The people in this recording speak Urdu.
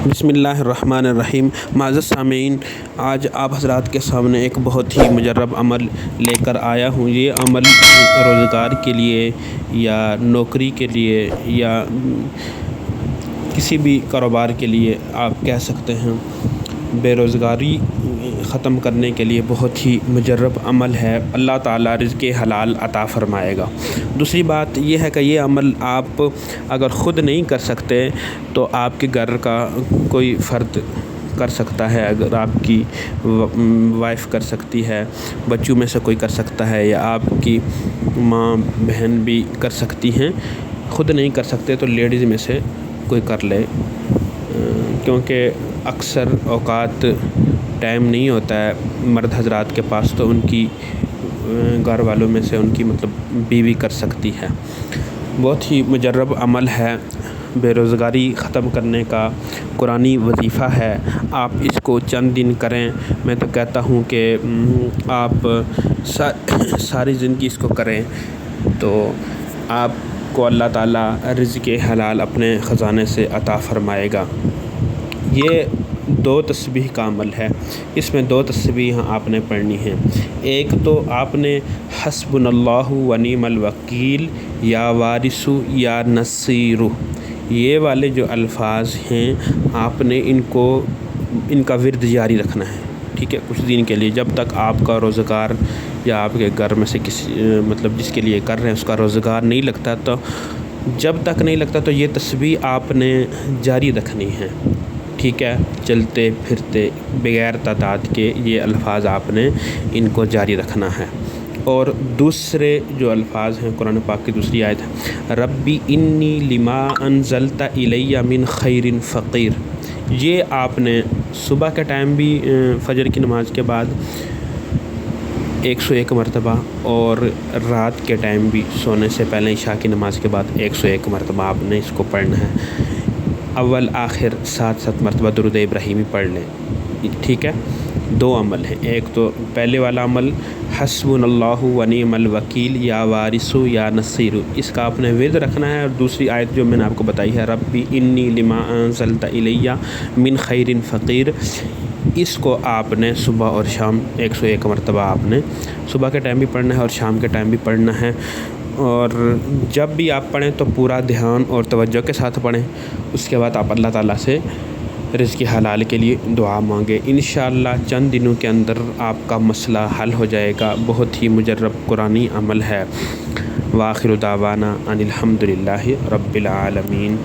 بسم اللہ الرحمن الرحیم۔ معزز سامعین، آج آپ حضرات کے سامنے ایک بہت ہی مجرب عمل لے کر آیا ہوں۔ یہ عمل روزگار کے لیے یا نوکری کے لیے یا کسی بھی کاروبار کے لیے آپ کہہ سکتے ہیں، بے روزگاری ختم کرنے کے لیے بہت ہی مجرب عمل ہے۔ اللہ تعالیٰ رزق حلال عطا فرمائے گا۔ دوسری بات یہ ہے کہ یہ عمل آپ اگر خود نہیں کر سکتے تو آپ کے گھر کا کوئی فرد کر سکتا ہے۔ اگر آپ کی وائف کر سکتی ہے، بچوں میں سے کوئی کر سکتا ہے، یا آپ کی ماں بہن بھی کر سکتی ہیں۔ خود نہیں کر سکتے تو لیڈیز میں سے کوئی کر لے، کیونکہ اکثر اوقات ٹائم نہیں ہوتا ہے مرد حضرات کے پاس، تو ان کی گھر والوں میں سے ان کی بیوی کر سکتی ہے۔ بہت ہی مجرب عمل ہے، بے روزگاری ختم کرنے کا قرآنی وظیفہ ہے۔ آپ اس کو چند دن کریں، میں تو کہتا ہوں کہ آپ ساری زندگی اس کو کریں تو آپ کو اللہ تعالیٰ رزق حلال اپنے خزانے سے عطا فرمائے گا۔ یہ 2 تسبیح کا عمل ہے۔ اس میں 2 تسبیح آپ نے پڑھنی ہیں۔ ایک تو آپ نے حسبنا اللہ و نعم الوکیل یا وارث یا نصیر، یہ والے جو الفاظ ہیں آپ نے ان کا ورد جاری رکھنا ہے، ٹھیک ہے، کچھ دن کے لیے، جب تک آپ کا روزگار یا آپ کے گھر میں سے کسی جس کے لیے کر رہے ہیں اس کا روزگار نہیں لگتا، تو جب تک نہیں لگتا تو یہ تسبیح آپ نے جاری رکھنی ہے، ٹھیک ہے، چلتے پھرتے بغیر تعداد کے یہ الفاظ آپ نے ان کو جاری رکھنا ہے۔ اور دوسرے جو الفاظ ہیں، قرآن پاک کی دوسری آیت ہے، ربی انی لما انزلت الی من خیر فقیر، یہ آپ نے صبح کے ٹائم بھی فجر کی نماز کے بعد 101 مرتبہ، اور رات کے ٹائم بھی سونے سے پہلے عشاء کی نماز کے بعد 101 مرتبہ آپ نے اس کو پڑھنا ہے۔ اول آخر 7 مرتبہ درود ابراہیمی پڑھ لیں، ٹھیک ہے۔ 2 عمل ہیں، ایک تو پہلے والا عمل حسبنا اللہ و نعم الوکیل یا وارث یا نصیر، اس کا آپ نے ورد رکھنا ہے۔ اور دوسری آیت جو میں نے آپ کو بتائی ہے، ربی انی لما انزلت الی من خیر فقیر، اس کو آپ نے صبح اور شام 101 مرتبہ آپ نے صبح کے ٹائم بھی پڑھنا ہے اور شام کے ٹائم بھی پڑھنا ہے۔ اور جب بھی آپ پڑھیں تو پورا دھیان اور توجہ کے ساتھ پڑھیں۔ اس کے بعد آپ اللہ تعالیٰ سے رزق حلال کے لیے دعا مانگے۔ انشاءاللہ چند دنوں کے اندر آپ کا مسئلہ حل ہو جائے گا۔ بہت ہی مجرب قرآنی عمل ہے۔ وآخر دعوانا ان الحمد للہ رب العالمین۔